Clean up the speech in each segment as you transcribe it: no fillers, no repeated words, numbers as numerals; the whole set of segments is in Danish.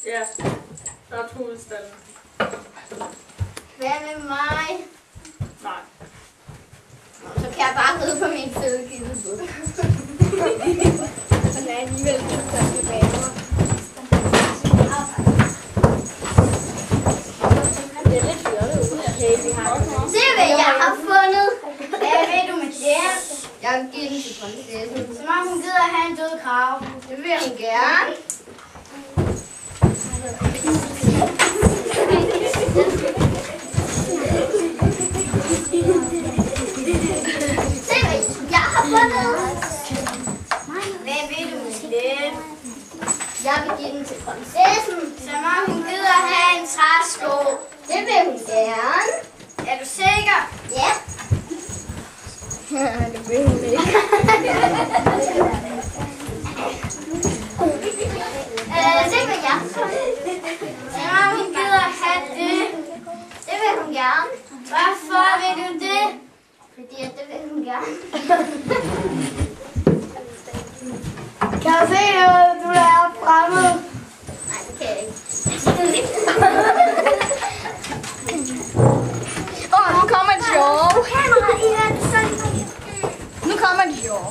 Ja, Ret-hovedstaden. Hvad med mig? Nej. Så kan jeg bare ride på min fede gildebuk. Sådan er alligevel tilbage. Det er lidt fjollet ud af hey, vi har. Se hvad jeg har fundet. Hvad ved du med det? Jeg vil give den til prinsessen. Som om hun gider have en død krav. Det vil hun gerne. Se hvad jeg har fundet. Hvad ved du med det? Jeg vil give den til prinsessen. Som om hun gider have en træsko. Det vil hun gerne. Er du sikker? Ja. Det vil hun ikke. Se hvad jeg har fundet. Som om hun gider have det. Det vil hun gerne. Hvorfor vil du det? Fordi det vil hun gerne. Kan du se noget, du er fremmed? Nej, det kan jeg ikke. Nu kommer det sjov. Kamera i den sådan. Nu kommer det sjov.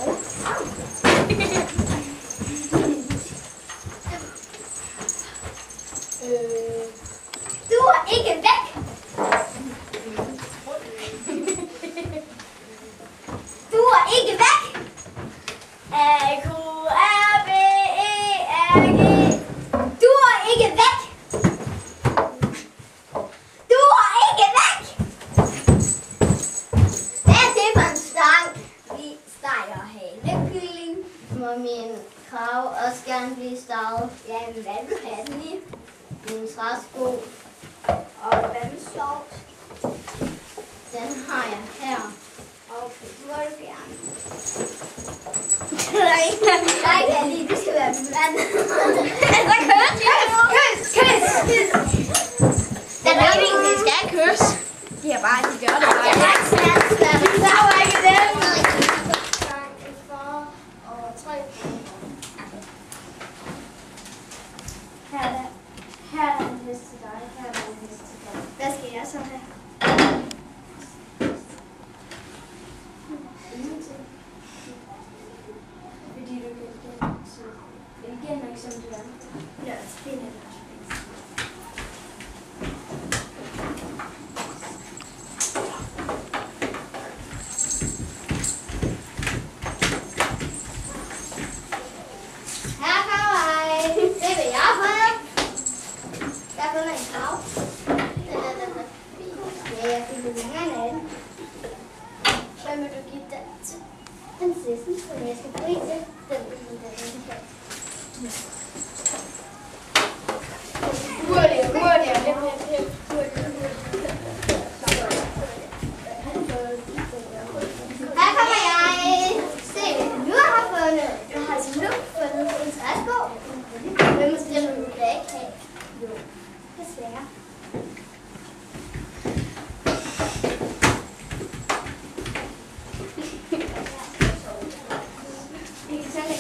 Du er ikke væk. Du er ikke væk. A-Q-R-B-E-R-G. Du er ikke væk. Du er ikke væk. Hvad er det for en stang? Vi steger halekylling. Må min krav også gerne blive steget? Ja, men hvad vil du have den i? Min træsko. Og hvad med sovs? Den har jeg her. Okay, du må du gerne. Nej, kan jeg lige. Det skal være min mand. Så kys! Den er ikke, det skal ikke kys. De er bare, de gør det bare. Jeg har ikke svært. Der var ikke dem. Her er der en hest til dig. Her er der en hest til dig. Hvad skal jeg så have? Ingenting. Fordi du kan det. Så det giver nok som du er. Ja, det er det. Her kommer jeg. Se hvad jeg har fundet. Jeg har fundet en krav. Ja, jeg fik det længere af den. Hvad vil du give den til? Prinsessen, som jeg skal brise. Den vil du have. Hurtigere. Her kommer jeg. Se, hvad du nu har fundet. Du har altså nu fundet en træsko. Hvem måske vil du da ikke have? Jo, desværre. Vi kan tage det.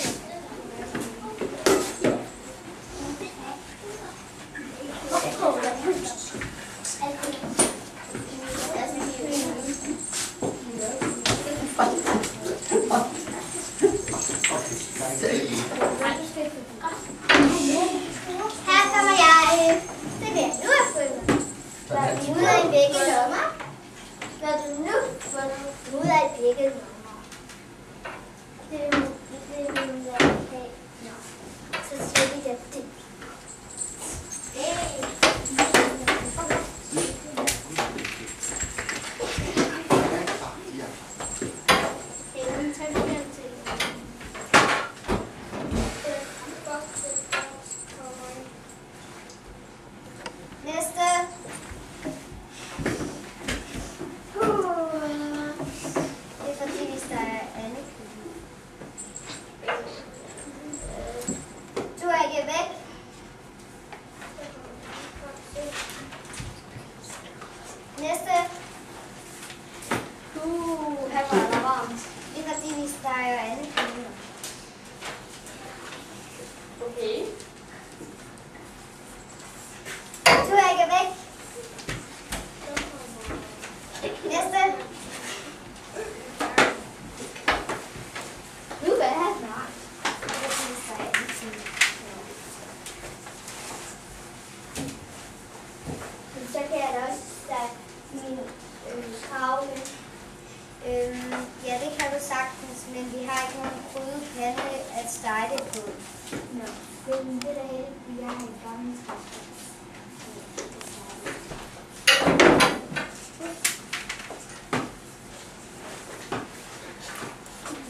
Men det er da helt, jeg har en gammel træ.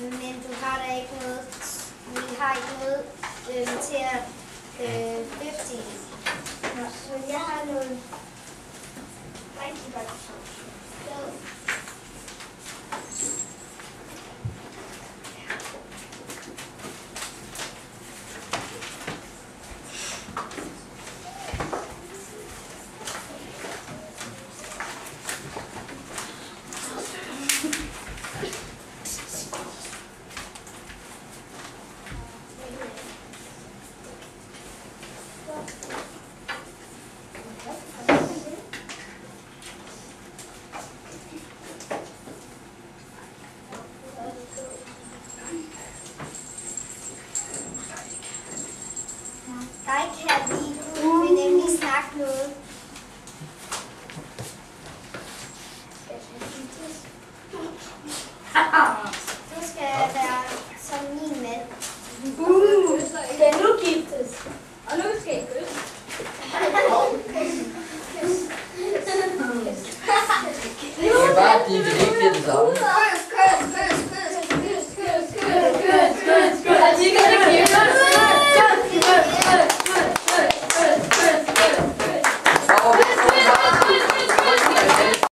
Men du har da ikke noget, vi har ikke noget til at løfte i. Men jeg har noget rigtig godt. Hej Katty, du vil nemlig snakke noget. Du skal være som min mand. Skal nu giftes? Og nu skal I kysse. Det er bare din